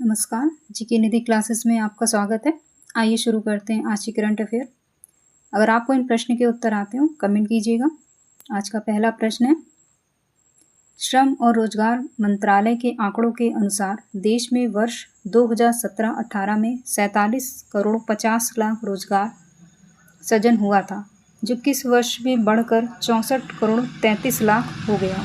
नमस्कार, जीके निधि क्लासेस में आपका स्वागत है। आइए शुरू करते हैं आज की करंट अफेयर। अगर आपको इन प्रश्न के उत्तर आते हो कमेंट कीजिएगा। आज का पहला प्रश्न है, श्रम और रोजगार मंत्रालय के आंकड़ों के अनुसार देश में वर्ष 2017-18 में 47 करोड़ 50 लाख रोजगार सृजन हुआ था, जो किस वर्ष में बढ़कर 64 करोड़ 33 लाख हो गया।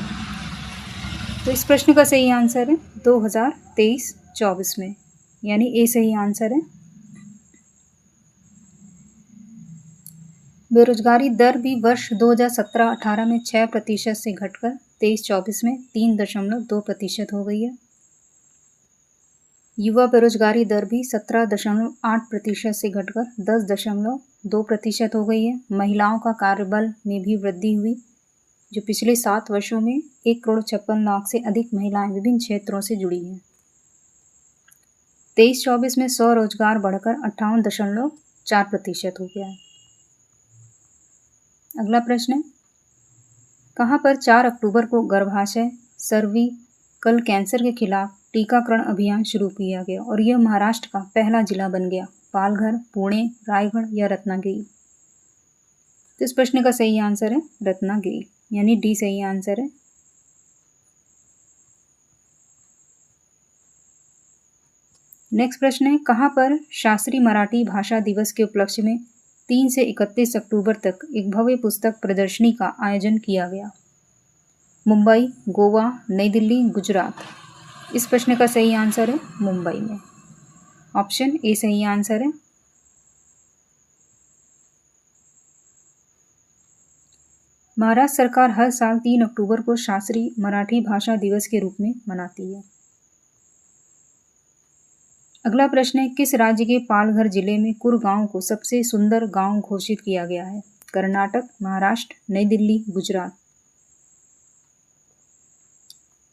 तो इस प्रश्न का सही आंसर है 2023-24 में, यानी ए सही आंसर है। बेरोजगारी दर भी वर्ष 2017-18 में 6% से घटकर 23-24 में 3.2% हो गई है। युवा बेरोजगारी दर भी 17.8% से घटकर 10.2% हो गई है। महिलाओं का कार्यबल में भी वृद्धि हुई, जो पिछले 7 वर्षों में 1 करोड़ 56 लाख से अधिक महिलाएं विभिन्न क्षेत्रों से जुड़ी हैं। 23-24 में स्वरोजगार बढ़कर 58.4% हो गया है। अगला प्रश्न है, कहाँ पर 4 अक्टूबर को गर्भाशय सर्विकल कैंसर के खिलाफ टीकाकरण अभियान शुरू किया गया और यह महाराष्ट्र का पहला जिला बन गया? पालघर, पुणे, रायगढ़ या रत्नागिरी? तो इस प्रश्न का सही आंसर है रत्नागिरी, यानी डी सही आंसर है। नेक्स्ट प्रश्न है, कहाँ पर शास्त्रीय मराठी भाषा दिवस के उपलक्ष्य में 3 से 31 अक्टूबर तक एक भव्य पुस्तक प्रदर्शनी का आयोजन किया गया? मुंबई, गोवा, नई दिल्ली, गुजरात? इस प्रश्न का सही आंसर है मुंबई में, ऑप्शन ए सही आंसर है। महाराष्ट्र सरकार हर साल 3 अक्टूबर को शास्त्रीय मराठी भाषा दिवस के रूप में मनाती है। अगला प्रश्न है, किस राज्य के पालघर जिले में कुरगांव को सबसे सुंदर गांव घोषित किया गया है? कर्नाटक, महाराष्ट्र, नई दिल्ली, गुजरात?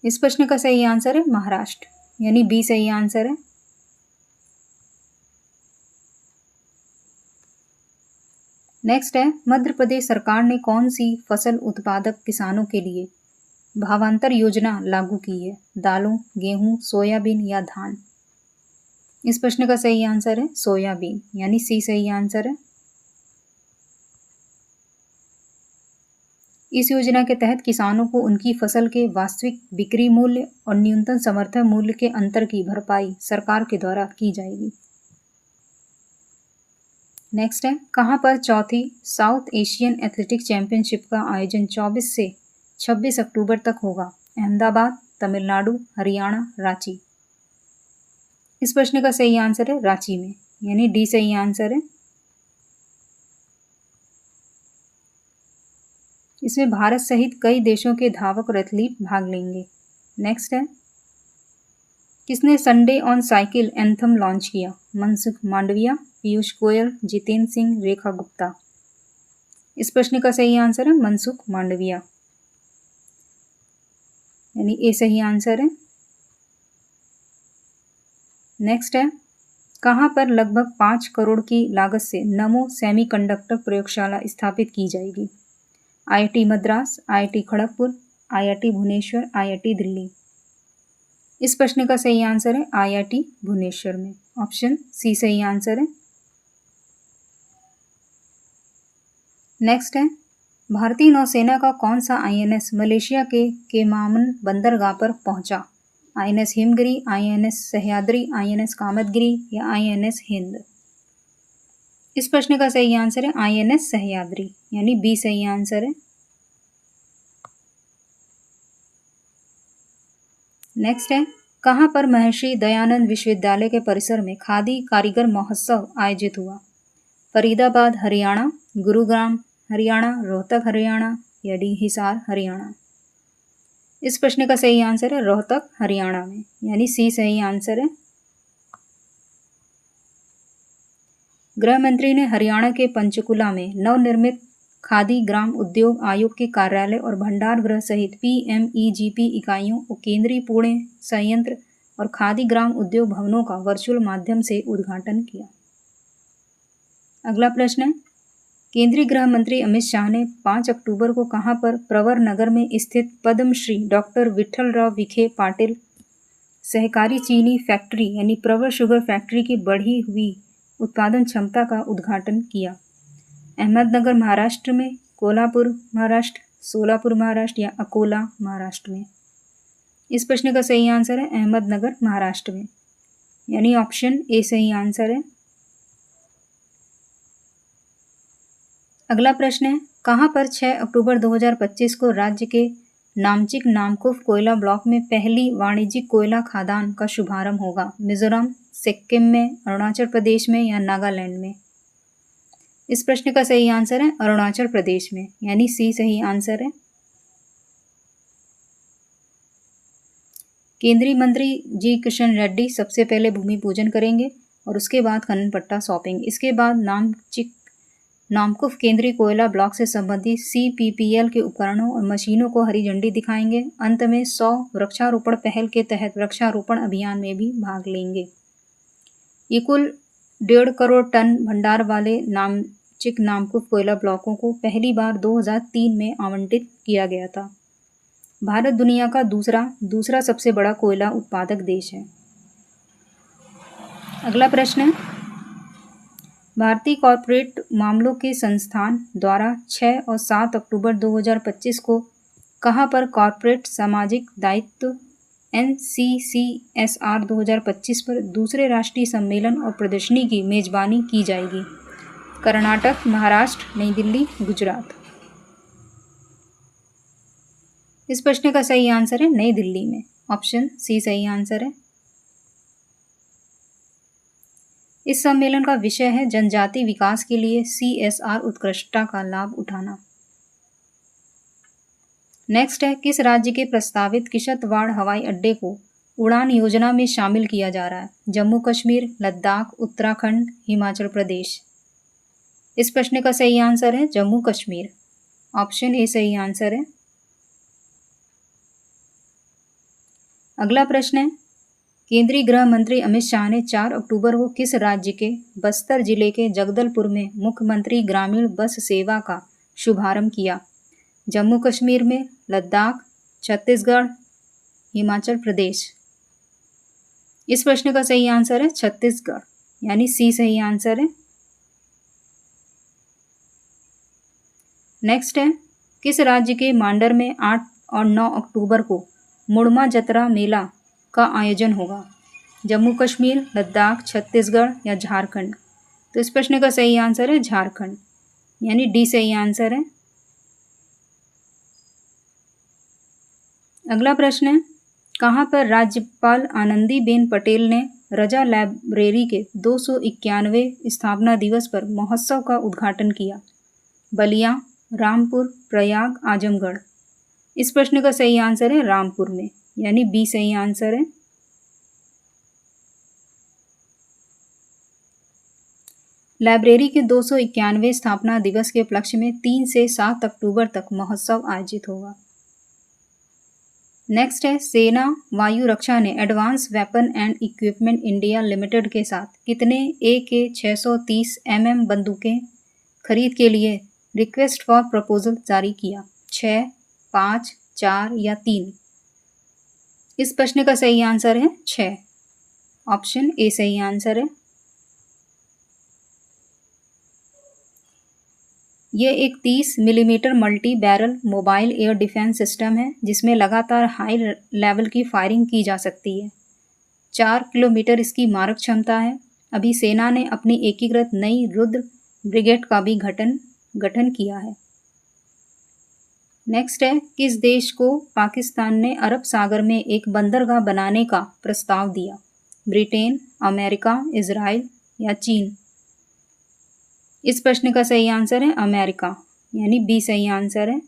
इस प्रश्न का सही आंसर है महाराष्ट्र, यानी बी सही आंसर है। नेक्स्ट है, मध्य प्रदेश सरकार ने कौन सी फसल उत्पादक किसानों के लिए भावांतर योजना लागू की है? दालों, गेहूं, सोयाबीन या धान? इस प्रश्न का सही आंसर है सोयाबीन, यानी सी सही आंसर है। इस योजना के तहत किसानों को उनकी फसल के वास्तविक बिक्री मूल्य और न्यूनतम समर्थन मूल्य के अंतर की भरपाई सरकार के द्वारा की जाएगी। नेक्स्ट है, कहाँ पर चौथी साउथ एशियन एथलेटिक चैंपियनशिप का आयोजन 24 से 26 अक्टूबर तक होगा? अहमदाबाद, तमिलनाडु, हरियाणा, रांची? इस प्रश्न का सही आंसर है रांची में, यानी डी सही आंसर है। इसमें भारत सहित कई देशों के धावक और एथलीट भाग लेंगे। नेक्स्ट है, किसने Sunday on cycle anthem launch किया? मनसुख मांडविया, पीयूष गोयल, जितेंद्र सिंह, रेखा गुप्ता? इस प्रश्न का सही आंसर है मनसुख मांडविया, यानी ए सही आंसर है। नेक्स्ट है, कहाँ पर लगभग 5 करोड़ की लागत से नमो सेमीकंडक्टर प्रयोगशाला स्थापित की जाएगी? IIT Madras, IIT Kharagpur, IIT Bhubaneswar, IIT Delhi? इस प्रश्न का सही आंसर है आईआईटी भुवनेश्वर में, ऑप्शन सी सही आंसर है। नेक्स्ट है, भारतीय नौसेना का कौन सा आईएनएस मलेशिया के केमामन बंदरगाह पर पहुंचा? INS Himgiri, INS Sahyadri, INS Kamadgiri या आईएनएस हिंद? इस प्रश्न का सही आंसर है आईएनएस सह्याद्री, यानी बी सही आंसर है। नेक्स्ट है, कहाँ पर महर्षि दयानंद विश्वविद्यालय के परिसर में खादी कारीगर महोत्सव आयोजित हुआ? फरीदाबाद, हरियाणा, गुरुग्राम, हरियाणा, रोहतक, हरियाणा या हिसार, हरियाणा? इस प्रश्न का सही आंसर है रोहतक, हरियाणा में, यानी सी सही आंसर है। गृह मंत्री ने हरियाणा के पंचकुला में नवनिर्मित खादी ग्राम उद्योग आयोग के कार्यालय और भंडार गृह सहित पीएमईजीपी इकाइयों और केंद्रीय पुणे संयंत्र और खादी ग्राम उद्योग भवनों का वर्चुअल माध्यम से उद्घाटन किया। अगला प्रश्न है, केंद्रीय गृह मंत्री अमित शाह ने 5 अक्टूबर को कहां पर प्रवर नगर में स्थित पद्मश्री डॉक्टर विठ्ठलराव विखे पाटिल सहकारी चीनी फैक्ट्री यानी प्रवर शुगर फैक्ट्री की बढ़ी हुई उत्पादन क्षमता का उद्घाटन किया? अहमदनगर महाराष्ट्र में, कोल्हापुर महाराष्ट्र, सोलापुर महाराष्ट्र या अकोला महाराष्ट्र में? इस प्रश्न का सही आंसर है अहमदनगर महाराष्ट्र में, यानी ऑप्शन ए सही आंसर है। अगला प्रश्न है, कहाँ पर 6 अक्टूबर 2025 को राज्य के नामचिक नामकुफ कोयला ब्लॉक में पहली वाणिज्यिक कोयला खदान का शुभारंभ होगा? मिजोरम, सिक्किम में, अरुणाचल प्रदेश में या नागालैंड में? इस प्रश्न का सही आंसर है अरुणाचल प्रदेश में, यानी सी सही आंसर है। केंद्रीय मंत्री जी किशन रेड्डी सबसे पहले भूमि पूजन करेंगे और उसके बाद खनन पट्टा सौंपेंगे। इसके बाद नामकुफ केंद्रीय कोयला ब्लॉक से संबंधित CPPL के उपकरणों और मशीनों को हरी झंडी दिखाएंगे। अंत में 100 वृक्षारोपण पहल के तहत वृक्षारोपण अभियान में भी भाग लेंगे। ये कुल 1.5 करोड़ टन भंडार वाले नामचिक नामकुफ कोयला ब्लॉकों को पहली बार 2003 में आवंटित किया गया था। भारत दुनिया का दूसरा सबसे बड़ा कोयला उत्पादक देश है। अगला प्रश्न है, भारतीय कॉर्पोरेट मामलों के संस्थान द्वारा 6 और 7 अक्टूबर 2025 को कहाँ पर कॉर्पोरेट सामाजिक दायित्व NCCSR 2025 पर दूसरे राष्ट्रीय सम्मेलन और प्रदर्शनी की मेजबानी की जाएगी? कर्नाटक, महाराष्ट्र, नई दिल्ली, गुजरात? इस प्रश्न का सही आंसर है नई दिल्ली में, ऑप्शन सी सही आंसर है। इस सम्मेलन का विषय है जनजाति विकास के लिए CSR उत्कृष्टता का लाभ उठाना। नेक्स्ट है, किस राज्य के प्रस्तावित किश्तवाड़ हवाई अड्डे को उड़ान योजना में शामिल किया जा रहा है? जम्मू कश्मीर, लद्दाख, उत्तराखंड, हिमाचल प्रदेश? इस प्रश्न का सही आंसर है जम्मू कश्मीर, ऑप्शन ए सही आंसर है। अगला प्रश्न है, केंद्रीय गृह मंत्री अमित शाह ने 4 अक्टूबर को किस राज्य के बस्तर जिले के जगदलपुर में मुख्यमंत्री ग्रामीण बस सेवा का शुभारंभ किया? जम्मू कश्मीर में, लद्दाख, छत्तीसगढ़, हिमाचल प्रदेश? इस प्रश्न का सही आंसर है छत्तीसगढ़, यानी सी सही आंसर है। नेक्स्ट है, किस राज्य के मांडर में 8 और 9 अक्टूबर को मुड़मा जतरा मेला का आयोजन होगा? जम्मू कश्मीर, लद्दाख, छत्तीसगढ़ या झारखंड? तो इस प्रश्न का सही आंसर है झारखंड, यानी डी सही आंसर है। अगला प्रश्न है, कहाँ पर राज्यपाल आनंदीबेन पटेल ने रजा लाइब्रेरी के 291वें स्थापना दिवस पर महोत्सव का उद्घाटन किया? बलिया, रामपुर, प्रयाग, आजमगढ़? इस प्रश्न का सही आंसर है रामपुर में, यानी बी सही आंसर है। लाइब्रेरी के 291वें स्थापना दिवस के उपलक्ष्य में 3 से 7 अक्टूबर तक महोत्सव आयोजित होगा। नेक्स्ट है, सेना वायु रक्षा ने advance weapon and equipment India limited के साथ कितने AK-630 mm बंदूकें खरीद के लिए रिक्वेस्ट फॉर प्रपोजल जारी किया? 6, 5, 4 या 3? इस प्रश्न का सही आंसर है 6, ऑप्शन ए सही आंसर है। ये एक 30 millimetre multi barrel mobile air defence system है जिसमें लगातार हाई लेवल की फायरिंग की जा सकती है। 4 किलोमीटर इसकी मारक क्षमता है। अभी सेना ने अपनी एकीकृत नई रुद्र ब्रिगेड का भी गठन किया है। नेक्स्ट है, किस देश को पाकिस्तान ने अरब सागर में एक बंदरगाह बनाने का प्रस्ताव दिया? ब्रिटेन, अमेरिका, इजराइल या चीन? इस प्रश्न का सही आंसर है अमेरिका, यानी बी सही आंसर है।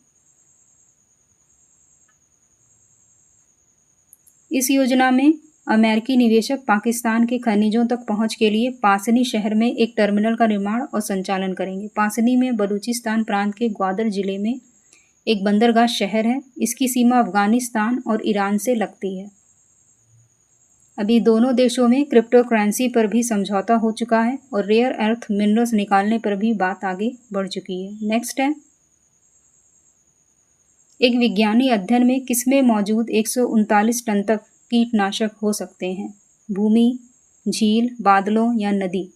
इस योजना में अमेरिकी निवेशक पाकिस्तान के खनिजों तक पहुंच के लिए पासनी शहर में एक टर्मिनल का निर्माण और संचालन करेंगे। पासनी में बलूचिस्तान प्रांत के ग्वादर जिले में एक बंदरगाह शहर है। इसकी सीमा अफगानिस्तान और ईरान से लगती है। अभी दोनों देशों में क्रिप्टो करेंसी पर भी समझौता हो चुका है और रेयर अर्थ मिनरल्स निकालने पर भी बात आगे बढ़ चुकी है। नेक्स्ट है, एक विज्ञानी अध्ययन में किसमें मौजूद 139 टन तक कीटनाशक हो सकते हैं? भूमि, झील, बादलों या नदी?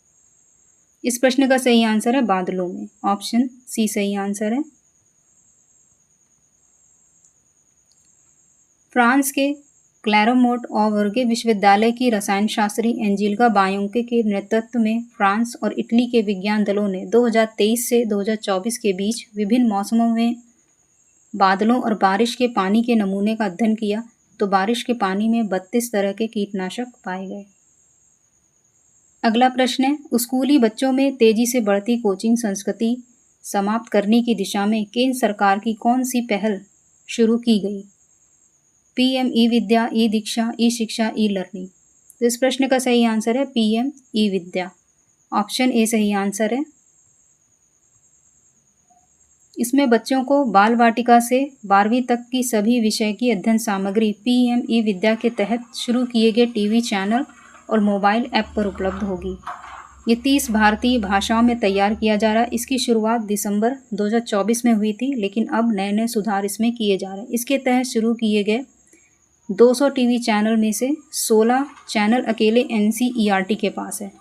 इस प्रश्न का सही आंसर है बादलों में। ऑप्शन सी सही आंसर है। फ्रांस के क्लैरमोंट ऑवर्गे विश्वविद्यालय की रसायन शास्त्री एंजेलिका बायोंके के नेतृत्व में फ्रांस और इटली के विज्ञान दलों ने 2023 से 2024 के बीच विभिन्न मौसमों में बादलों और बारिश के पानी के नमूने का अध्ययन किया, तो बारिश के पानी में 32 तरह के कीटनाशक पाए गए। अगला प्रश्न है, स्कूली बच्चों में तेजी से बढ़ती कोचिंग संस्कृति समाप्त करने की दिशा में केंद्र सरकार की कौन सी पहल शुरू की गई? पीएम ई विद्या, ई दीक्षा, ई शिक्षा, ई लर्निंग। तो इस प्रश्न का सही आंसर है PM E Vidya. Option A सही आंसर है। इसमें बच्चों को बाल वाटिका से 12वीं तक की सभी विषय की अध्ययन सामग्री पीएम ई विद्या के तहत शुरू किए गए टीवी चैनल और मोबाइल ऐप पर उपलब्ध होगी। ये 30 भारतीय भाषाओं में तैयार किया जा रहा है। इसकी शुरुआत दिसंबर 2024 में हुई थी, लेकिन अब नए नए सुधार इसमें किए जा रहे हैं। इसके तहत शुरू किए गए 200 टीवी चैनल में से 16 चैनल अकेले एनसीईआरटी के पास है।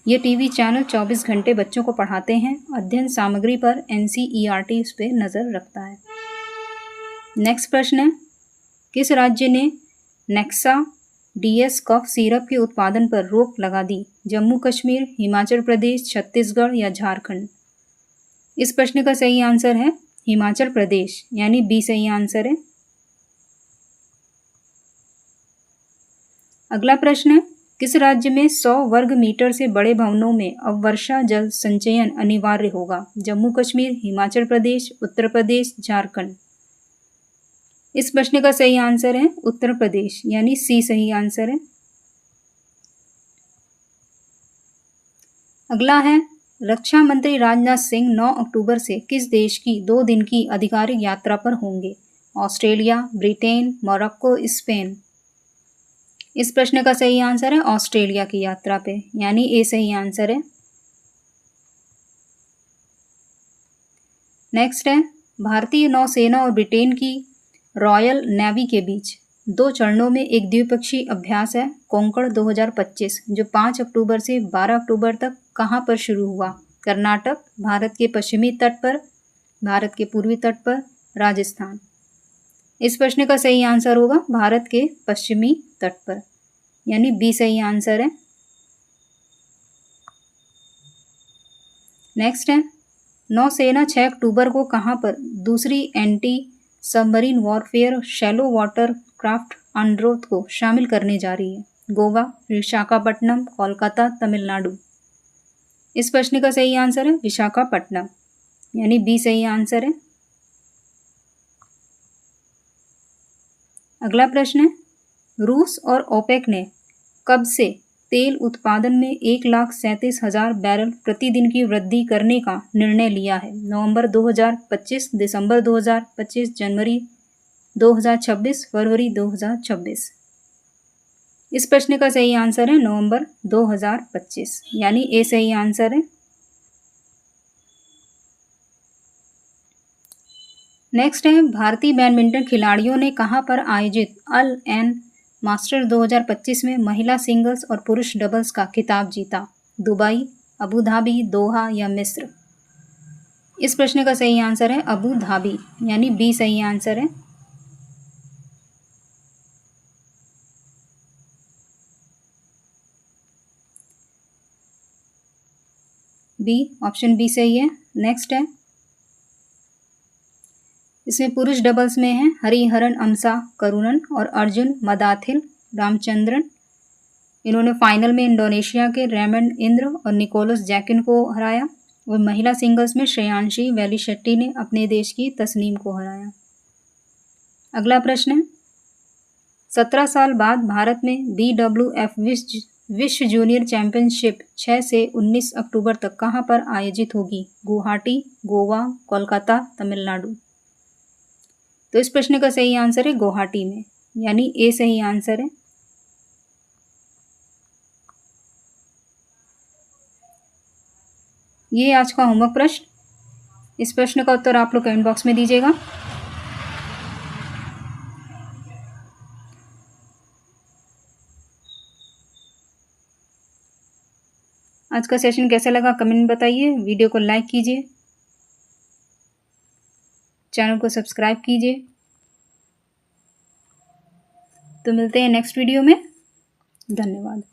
ये टीवी चैनल 24 घंटे बच्चों को पढ़ाते हैं। अध्ययन सामग्री पर एनसीईआरटी इस पर नज़र रखता है। नेक्स्ट प्रश्न है, किस राज्य ने नेक्सा डीएस कफ सिरप के उत्पादन पर रोक लगा दी? जम्मू कश्मीर, हिमाचल प्रदेश, छत्तीसगढ़ या झारखंड? इस प्रश्न का सही आंसर है हिमाचल प्रदेश, यानी बी सही आंसर है। अगला प्रश्न है, किस राज्य में 100 वर्ग मीटर से बड़े भवनों में अब वर्षा जल संचयन अनिवार्य होगा? जम्मू कश्मीर, हिमाचल प्रदेश, उत्तर प्रदेश, झारखंड? इस प्रश्न का सही आंसर है उत्तर प्रदेश, यानी सी सही आंसर है। अगला है, रक्षा मंत्री राजनाथ सिंह 9 अक्टूबर से किस देश की 2 दिन की आधिकारिक यात्रा पर होंगे? Australia, Britain, Morocco, Spain? इस प्रश्न का सही आंसर है ऑस्ट्रेलिया की यात्रा पे, यानी ए सही आंसर है। नेक्स्ट है, भारतीय नौसेना और ब्रिटेन की रॉयल नेवी के बीच 2 चरणों में एक द्विपक्षीय अभ्यास है कोंकण 2025, जो 5 अक्टूबर से 12 अक्टूबर तक कहाँ पर शुरू हुआ? कर्नाटक, भारत के पश्चिमी तट पर, भारत के पूर्वी तट पर, राजस्थान? इस प्रश्न का सही आंसर होगा भारत के पश्चिमी तट पर, यानी बी सही आंसर है। नेक्स्ट है, नौसेना 6 अक्टूबर को कहां पर दूसरी anti submarine warfare shallow water craft अनुरोध को शामिल करने जा रही है? गोवा, विशाखापट्टनम, कोलकाता, तमिलनाडु? इस प्रश्न का सही आंसर है विशाखापट्टनम, यानी बी सही आंसर है। अगला प्रश्न है, रूस और ओपेक ने कब से तेल उत्पादन में 1,37,000 बैरल प्रतिदिन की वृद्धि करने का निर्णय लिया है? नवंबर 2025, दिसंबर 2025, जनवरी 2026, फरवरी 2026? इस प्रश्न का सही आंसर है नवंबर 2025, यानी ए सही आंसर है। नेक्स्ट है, भारतीय बैडमिंटन खिलाड़ियों ने कहां पर आयोजित अल एन मास्टर्स 2025 में महिला सिंगल्स और पुरुष डबल्स का खिताब जीता? दुबई, अबू धाबी, दोहा या मिस्र? इस प्रश्न का सही आंसर है अबू धाबी, यानी बी सही आंसर है। बी, ऑप्शन बी सही है। नेक्स्ट है, इसमें पुरुष डबल्स में है हरिहरन अमसा करुणन और अर्जुन मदाथिल रामचंद्रन। इन्होंने फाइनल में इंडोनेशिया के रेमंड इंद्र और निकोलस जैकिन को हराया, और महिला सिंगल्स में श्रेयांशी वेलिशेट्टी ने अपने देश की तस्नीम को हराया। अगला प्रश्न है, 17 साल बाद भारत में BWF विश्व जूनियर चैंपियनशिप 6 से 19 अक्टूबर तक कहां पर आयोजित होगी? गुवाहाटी, गोवा, कोलकाता, तमिलनाडु? तो इस प्रश्न का सही आंसर है गुवाहाटी में, यानी ए सही आंसर है। ये आज का होमवर्क प्रश्न। इस प्रश्न का उत्तर आप लोग कमेंट बॉक्स में दीजिएगा। आज का सेशन कैसा लगा कमेंट में बताइए। वीडियो को लाइक कीजिए, चैनल को सब्सक्राइब कीजिए। तो मिलते हैं नेक्स्ट वीडियो में। धन्यवाद।